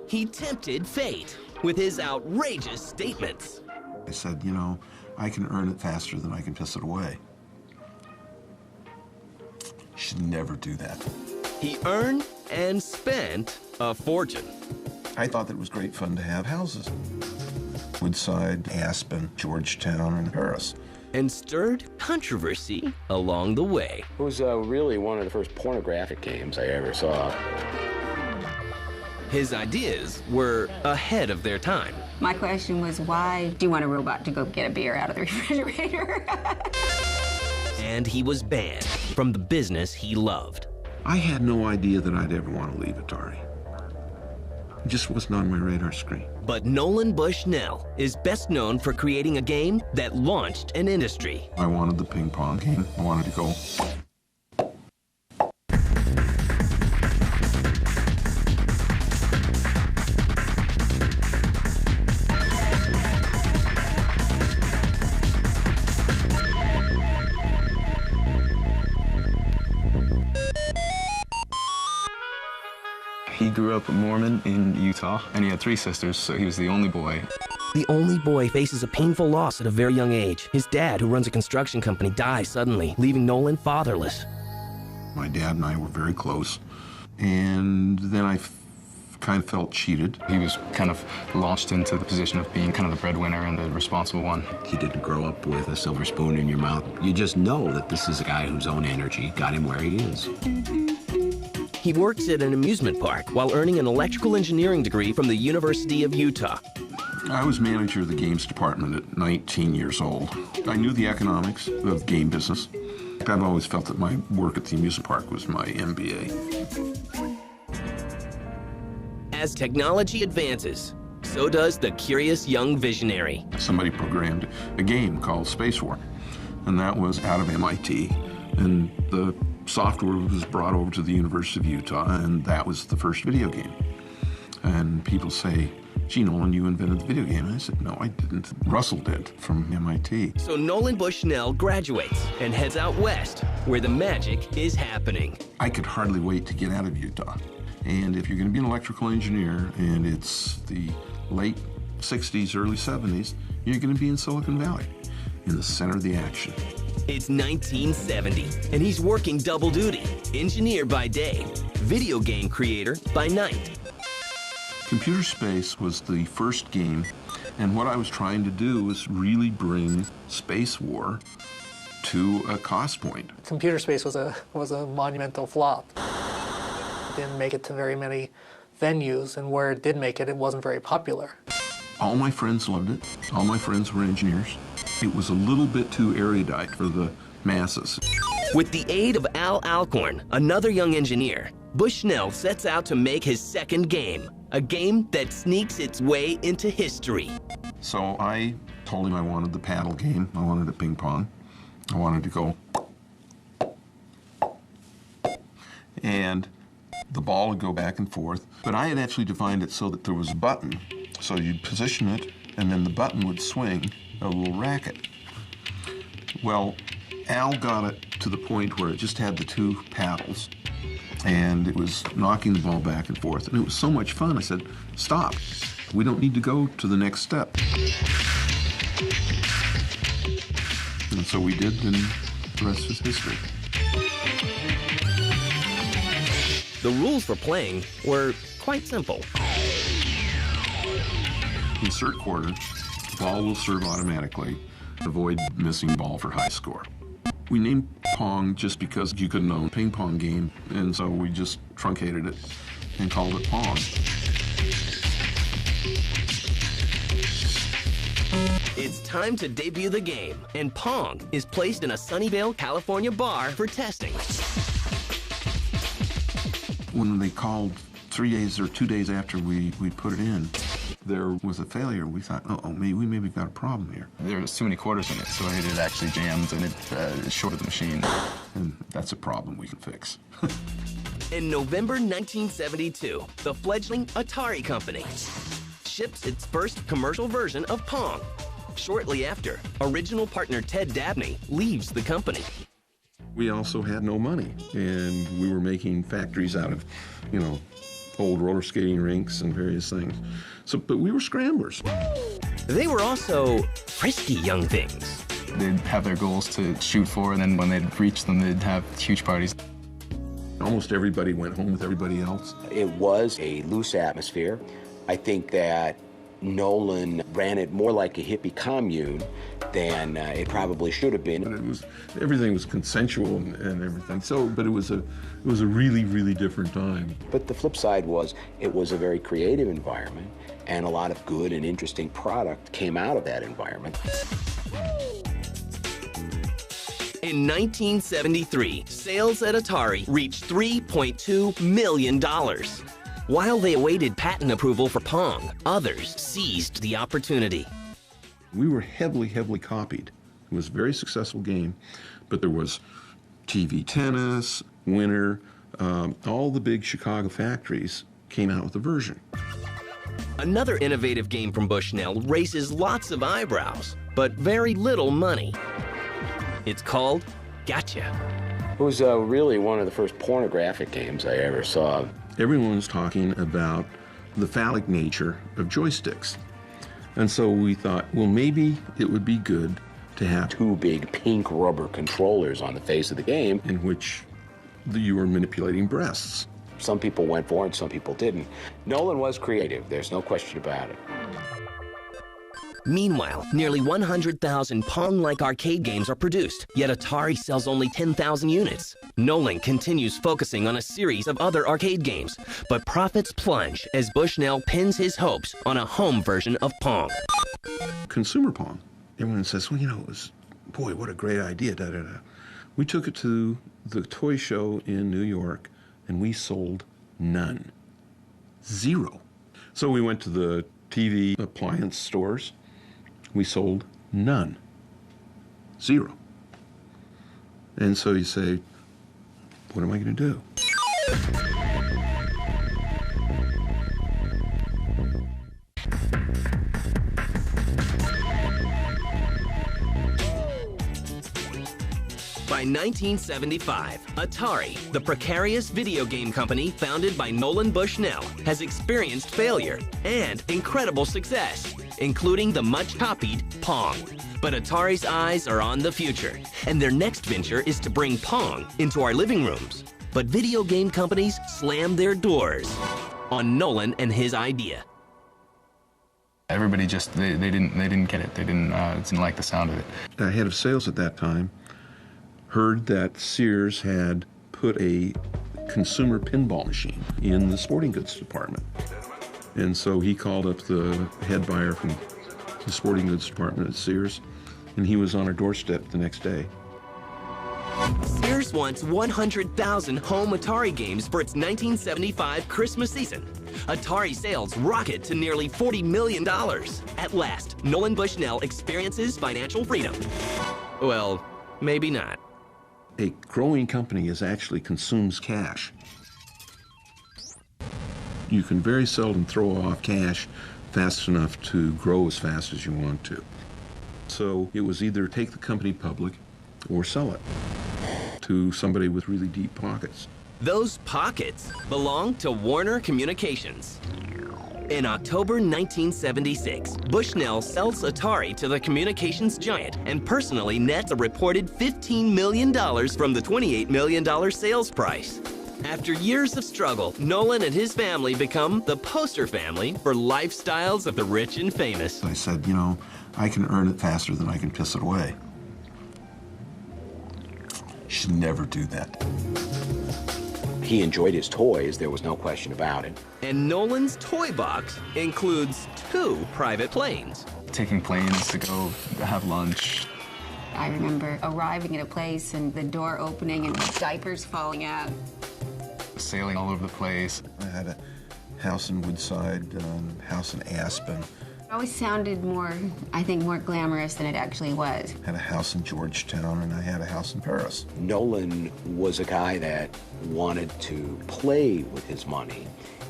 he tempted fate with his outrageous statements. I said, you know, I can earn it faster than I can piss it away. You should never do that. He earned and spent a fortune. I thought that it was great fun to have houses. Woodside, Aspen, Georgetown, and Paris. And stirred controversy along the way. It was really one of the first pornographic games I ever saw. His ideas were ahead of their time. My question was, why do you want a robot to go get a beer out of the refrigerator? And he was banned from the business he loved. I had no idea that I'd ever want to leave Atari. It just wasn't on my radar screen. But Nolan Bushnell is best known for creating a game that launched an industry. I wanted the ping pong game. I wanted to go. He grew up a Mormon in Utah, and he had 3 sisters, so he was the only boy. The only boy faces a painful loss at a very young age. His dad, who runs a construction company, dies suddenly, leaving Nolan fatherless. My dad and I were very close, and then I kind of felt cheated. He was kind of launched into the position of being kind of the breadwinner and the responsible one. He didn't grow up with a silver spoon in your mouth. You just know that this is a guy whose own energy got him where he is. He works at an amusement park while earning an electrical engineering degree from the University of Utah. I was manager of the games department at 19 years old. I knew the economics of game business. I've always felt that my work at the amusement park was my MBA. As technology advances, so does the curious young visionary. Somebody programmed a game called Space War, and that was out of MIT. And the software was brought over to the University of Utah, and that was the first video game. And people say, gee, Nolan, you invented the video game. And I said, no, I didn't. Russell did from MIT. So Nolan Bushnell graduates and heads out west, where the magic is happening. I could hardly wait to get out of Utah. And if you're going to be an electrical engineer, and it's the late 60s, early 70s, you're going to be in Silicon Valley, in the center of the action. It's 1970, and he's working double duty, engineer by day, video game creator by night. Computer Space was the first game, and what I was trying to do was really bring Space War to a cost point. Computer Space was a monumental flop. It didn't make it to very many venues, and where it did make it, it wasn't very popular. All my friends loved it. All my friends were engineers. It was a little bit too erudite for the masses. With the aid of Al Alcorn, another young engineer, Bushnell sets out to make his second game, a game that sneaks its way into history. So I told him I wanted the paddle game. I wanted a ping pong. I wanted to go. And the ball would go back and forth. But I had actually defined it so that there was a button. So you'd position it, and then the button would swing a little racket. Well, Al got it to the point where it just had the 2 paddles, and it was knocking the ball back and forth, and it was so much fun. I said, stop. We don't need to go to the next step. And so we did, and the rest is history. The rules for playing were quite simple. Insert quarter, ball will serve automatically. Avoid missing ball for high score. We named Pong just because you couldn't own a ping pong game, and so we just truncated it and called it Pong. It's time to debut the game, and Pong is placed in a Sunnyvale, California bar for testing. When they called 3 days or 2 days after we put it in, there was a failure. We thought, we maybe got a problem here. There was too many quarters in it, so it actually jammed and it shorted the machine. And that's a problem we can fix. In November 1972, the fledgling Atari company ships its first commercial version of Pong. Shortly after, original partner Ted Dabney leaves the company. We also had no money, and we were making factories out of, old roller skating rinks and various things. So, but we were scramblers. They were also frisky young things. They'd have their goals to shoot for, and then when they'd reach them, they'd have huge parties. Almost everybody went home with everybody else. It was a loose atmosphere. I think that Nolan ran it more like a hippie commune than it probably should have been. But everything was consensual and everything. So, but it was a really, really different time. But the flip side was it was a very creative environment, and a lot of good and interesting product came out of that environment. In 1973, sales at Atari reached $3.2 million. While they awaited patent approval for Pong, others seized the opportunity. We were heavily, heavily copied. It was a very successful game, but there was TV Tennis, Winter, all the big Chicago factories came out with a version. Another innovative game from Bushnell raises lots of eyebrows, but very little money. It's called Gotcha. It was really one of the first pornographic games I ever saw. Everyone was talking about the phallic nature of joysticks. And so we thought, well, maybe it would be good to have Two big pink rubber controllers on the face of the game. in which you were manipulating breasts. Some people went for it, some people didn't. Nolan was creative, there's no question about it. Meanwhile, nearly 100,000 Pong-like arcade games are produced, yet Atari sells only 10,000 units. Nolan continues focusing on a series of other arcade games, but profits plunge as Bushnell pins his hopes on a home version of Pong. Consumer Pong. Everyone says, well, it was, boy, what a great idea, da-da-da. We took it to the toy show in New York, and we sold none. Zero. So we went to the TV appliance stores. We sold none. Zero. And so you say, what am I going to do? By 1975, Atari, the precarious video game company founded by Nolan Bushnell, has experienced failure and incredible success, including the much-copied Pong. But Atari's eyes are on the future, and their next venture is to bring Pong into our living rooms. But video game companies slam their doors on Nolan and his idea. Everybody just, they didn't get it. They didn't like the sound of it. The head of sales at that time heard that Sears had put a consumer pinball machine in the sporting goods department. And so he called up the head buyer from the sporting goods department at Sears, and he was on our doorstep the next day. Sears wants 100,000 home Atari games for its 1975 Christmas season. Atari sales rocket to nearly $40 million. At last, Nolan Bushnell experiences financial freedom. Well, maybe not. A growing company actually consumes cash. You can very seldom throw off cash fast enough to grow as fast as you want to. So it was either take the company public or sell it to somebody with really deep pockets. Those pockets belong to Warner Communications. In October 1976, Bushnell sells Atari to the communications giant and personally nets a reported $15 million from the $28 million sales price. After years of struggle, Nolan and his family become the poster family for lifestyles of the rich and famous. I said, I can earn it faster than I can piss it away. You should never do that. He enjoyed his toys, there was no question about it. And Nolan's toy box includes 2 private planes. Taking planes to go have lunch. I remember arriving at a place and the door opening and diapers falling out. Sailing all over the place. I had a house in Woodside, house in Aspen. It always sounded more glamorous than it actually was. Had a house in Georgetown, and I had a house in Paris. Nolan was a guy that wanted to play with his money.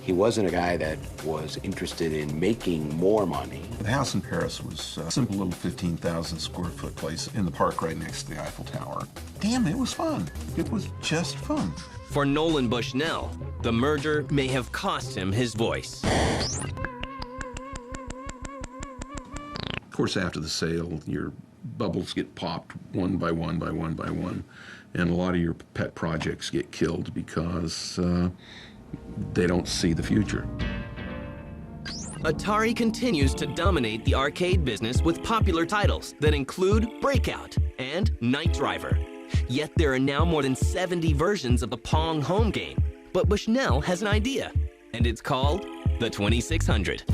He wasn't a guy that was interested in making more money. The house in Paris was a simple little 15,000 square foot place in the park right next to the Eiffel Tower. Damn, it was fun. It was just fun. For Nolan Bushnell, the merger may have cost him his voice. Of course, after the sale, your bubbles get popped one by one by one by one, and a lot of your pet projects get killed because they don't see the future. Atari continues to dominate the arcade business with popular titles that include Breakout and Night Driver. Yet there are now more than 70 versions of the Pong home game. But Bushnell has an idea, and it's called the 2600.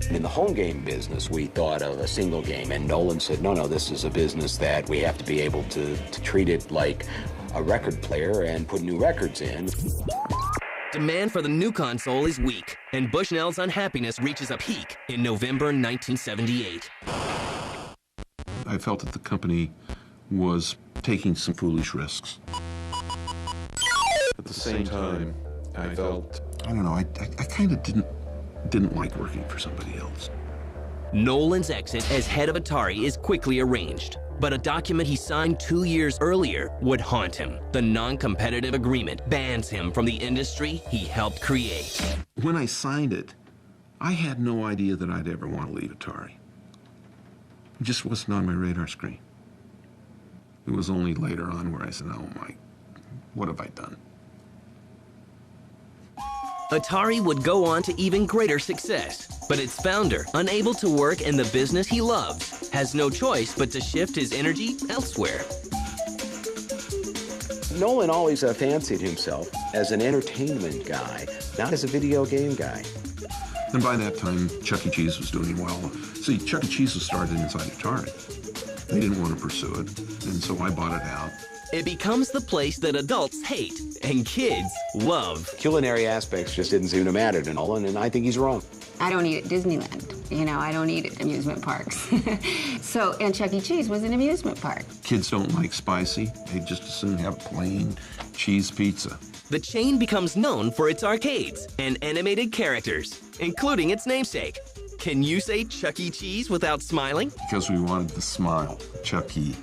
In the home game business, we thought of a single game, and Nolan said, no, this is a business that we have to be able to treat it like a record player and put new records in. Demand for the new console is weak, and Bushnell's unhappiness reaches a peak in November 1978. I felt that the company was taking some foolish risks. At the same time, I felt, I don't know, I kind of didn't like working for somebody else. Nolan's exit as head of Atari is quickly arranged, but a document he signed 2 years earlier would haunt him. The non-competitive agreement bans him from the industry he helped create. When I signed it, I had no idea that I'd ever want to leave Atari. It just wasn't on my radar screen. It was only later on where I said, oh my, what have I done? Atari would go on to even greater success, but its founder, unable to work in the business he loves, has no choice but to shift his energy elsewhere. Nolan always fancied himself as an entertainment guy, not as a video game guy. And by that time, Chuck E. Cheese was doing well. See, Chuck E. Cheese was started inside Atari. They didn't want to pursue it, and so I bought it out. It becomes the place that adults hate and kids love. Culinary aspects just didn't seem to matter to Nolan, and I think he's wrong. I don't eat at Disneyland. You know, I don't eat at amusement parks. And Chuck E. Cheese was an amusement park. Kids don't like spicy. They just as soon have plain cheese pizza. The chain becomes known for its arcades and animated characters, including its namesake. Can you say Chuck E. Cheese without smiling? Because we wanted the smile, Chuck E.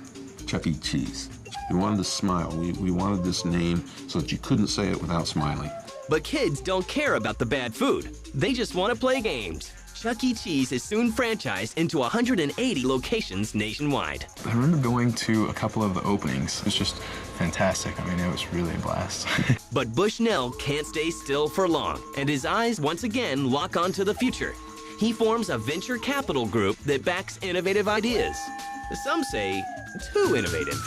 Cheese. We wanted the smile. We wanted this name so that you couldn't say it without smiling. But kids don't care about the bad food. They just want to play games. Chuck E. Cheese is soon franchised into 180 locations nationwide. I remember going to a couple of the openings. It was just fantastic. I mean, it was really a blast. But Bushnell can't stay still for long, and his eyes once again lock onto the future. He forms a venture capital group that backs innovative ideas. Some say too innovative.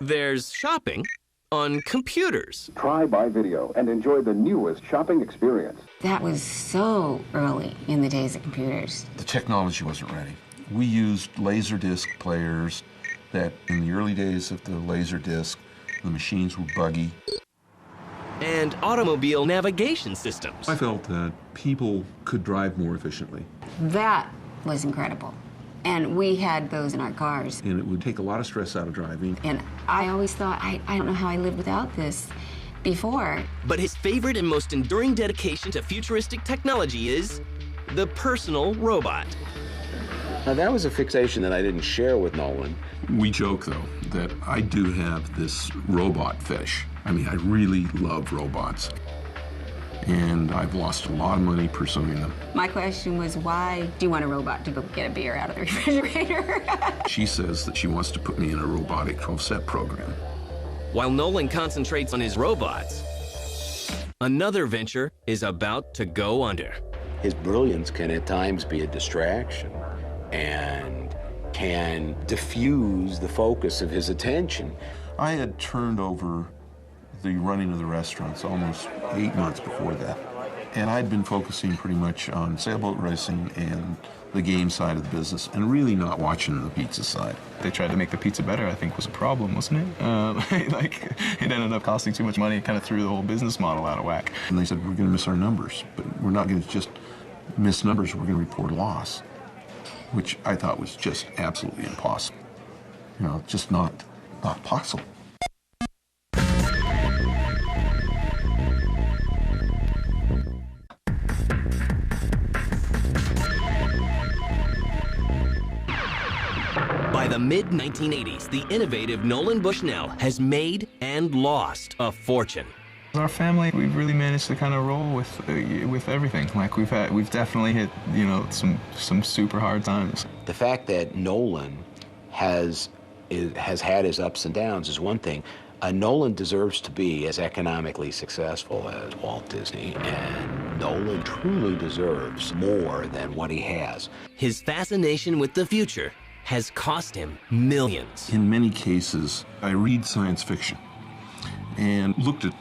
There's shopping on computers. Try by video and enjoy the newest shopping experience. That was so early in the days of computers. The technology wasn't ready. We used Laserdisc players that in the early days of the Laserdisc, the machines were buggy. And automobile navigation systems. I felt that people could drive more efficiently. That was incredible. And we had those in our cars. And it would take a lot of stress out of driving. And I always thought, I don't know how I lived without this before. But his favorite and most enduring dedication to futuristic technology is the personal robot. Now, that was a fixation that I didn't share with Nolan. We joke, though, that I do have this robot fetish. I mean, I really love robots. And I've lost a lot of money pursuing them. My question was, why do you want a robot to go get a beer out of the refrigerator? She says that she wants to put me in a robotic 12-step program. While Nolan concentrates on his robots, another venture is about to go under. His brilliance can at times be a distraction and can diffuse the focus of his attention. I had turned over the running of the restaurants almost 8 months before that. And I'd been focusing pretty much on sailboat racing and the game side of the business and really not watching the pizza side. They tried to make the pizza better, I think was a problem, wasn't it? Like, it ended up costing too much money. It kind of threw the whole business model out of whack. And they said, we're going to miss our numbers, but we're not going to just miss numbers, we're going to report a loss, which I thought was just absolutely impossible. You know, just not the mid-1980s, the innovative Nolan Bushnell has made and lost a fortune. Our family, we've really managed to kind of roll with everything. Like we've definitely hit, you know, some super hard times. The fact that Nolan has had his ups and downs is one thing. Nolan deserves to be as economically successful as Walt Disney, and Nolan truly deserves more than what he has. His fascination with the future has cost him millions. In many cases, I read science fiction and looked at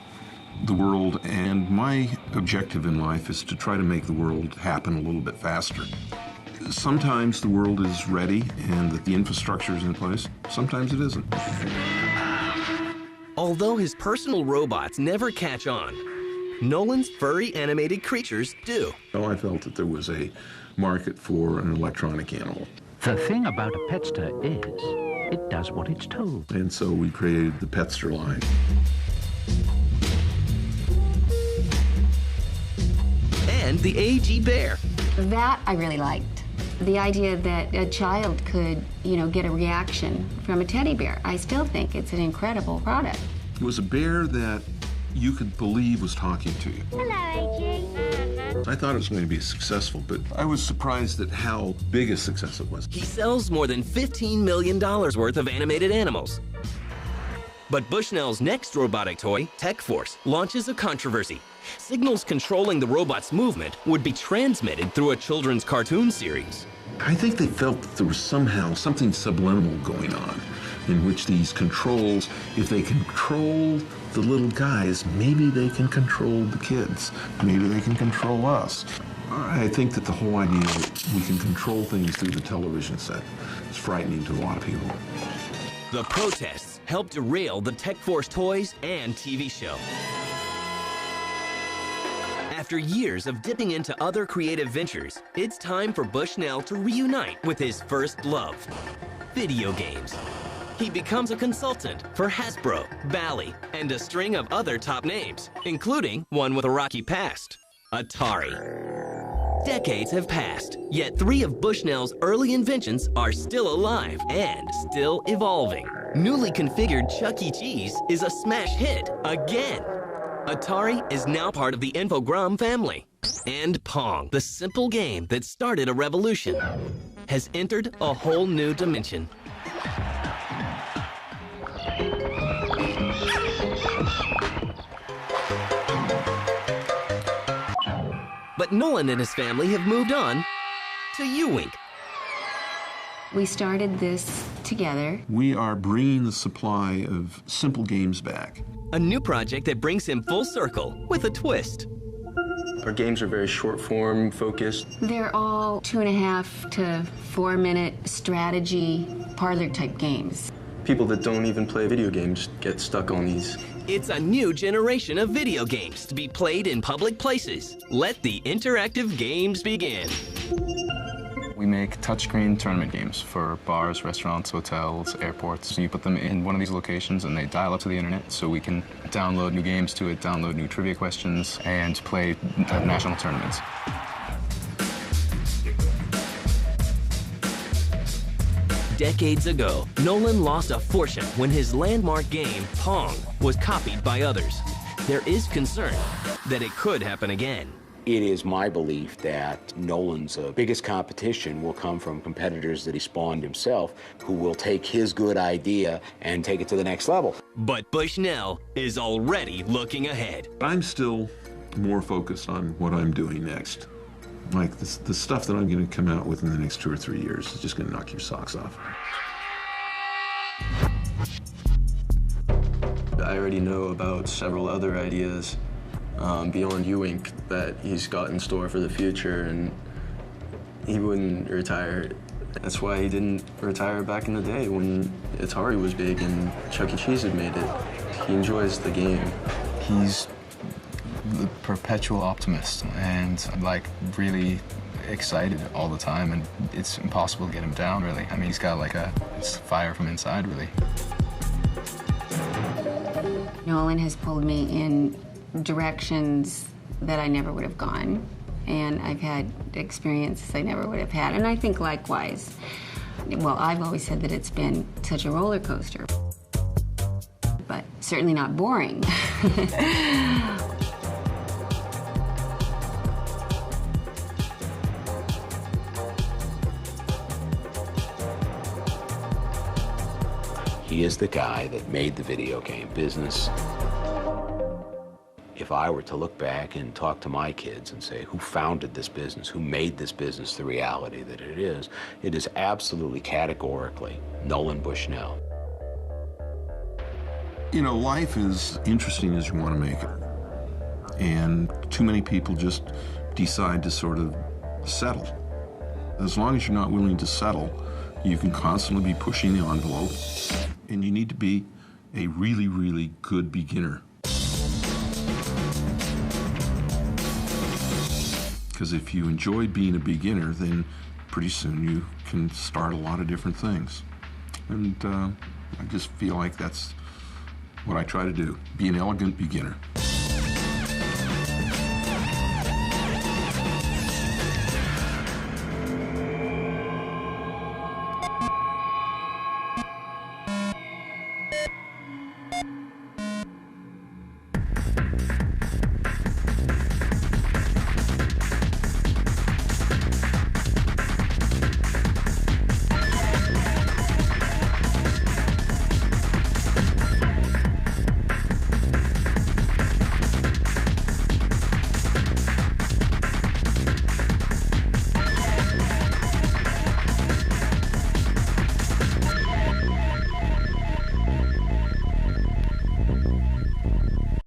the world, and my objective in life is to try to make the world happen a little bit faster. Sometimes the world is ready and that the infrastructure is in place. Sometimes it isn't. Although his personal robots never catch on, Nolan's furry animated creatures do. So I felt that there was a market for an electronic animal. The thing about a Petster is, it does what it's told. And so we created the Petster line. And the AG Bear. That I really liked. The idea that a child could, you know, get a reaction from a teddy bear. I still think it's an incredible product. It was a bear that you could believe was talking to you. Hello, AG. I thought it was going to be successful, but I was surprised at how big a success it was. He sells more than $15 million worth of animated animals. But Bushnell's next robotic toy, Tech Force, launches a controversy. Signals controlling the robot's movement would be transmitted through a children's cartoon series. I think they felt that there was somehow something subliminal going on, in which these controls, if they control the little guys, maybe they can control the kids. Maybe they can control us. I think that the whole idea that we can control things through the television set is frightening to a lot of people. The protests helped derail the Tech Force toys and TV show. After years of dipping into other creative ventures, it's time for Bushnell to reunite with his first love, video games. He becomes a consultant for Hasbro, Bally, and a string of other top names, including one with a rocky past, Atari. Decades have passed, yet 3 of Bushnell's early inventions are still alive and still evolving. Newly configured Chuck E. Cheese is a smash hit again. Atari is now part of the Infogrames family. And Pong, the simple game that started a revolution, has entered a whole new dimension. But Nolan and his family have moved on to Ewink. We started this together. We are bringing the supply of simple games back. A new project that brings him full circle with a twist. Our games are very short form focused. They're all 2.5 to 4 minute strategy parlor type games. People that don't even play video games get stuck on these. It's a new generation of video games to be played in public places. Let the interactive games begin. We make touchscreen tournament games for bars, restaurants, hotels, airports. So you put them in one of these locations and they dial up to the internet so we can download new games to it, download new trivia questions, and play national tournaments. Decades ago, Nolan lost a fortune when his landmark game, Pong, was copied by others. There is concern that it could happen again. It is my belief that Nolan's biggest competition will come from competitors that he spawned himself, who will take his good idea and take it to the next level. But Bushnell is already looking ahead. I'm still more focused on what I'm doing next. Like the stuff that I'm going to come out with in the next 2 or 3 years is just going to knock your socks off. I already know about several other ideas beyond Ewink that he's got in store for the future, and he wouldn't retire. That's why he didn't retire back in the day when Atari was big and Chuck E. Cheese had made it. He enjoys the game. He's the perpetual optimist and like really excited all the time, and it's impossible to get him down, really. I mean, he's got like it's fire from inside, really. Nolan has pulled me in directions that I never would have gone, and I've had experiences I never would have had, and I think likewise. Well, I've always said that it's been such a roller coaster, but certainly not boring. He is the guy that made the video game business. If I were to look back and talk to my kids and say, who founded this business, who made this business the reality that it is absolutely categorically Nolan Bushnell. You know, life is interesting as you want to make it. And too many people just decide to sort of settle. As long as you're not willing to settle, you can constantly be pushing the envelope, and you need to be a really, really good beginner. Because if you enjoy being a beginner, then pretty soon you can start a lot of different things. And I just feel like that's what I try to do, be an elegant beginner.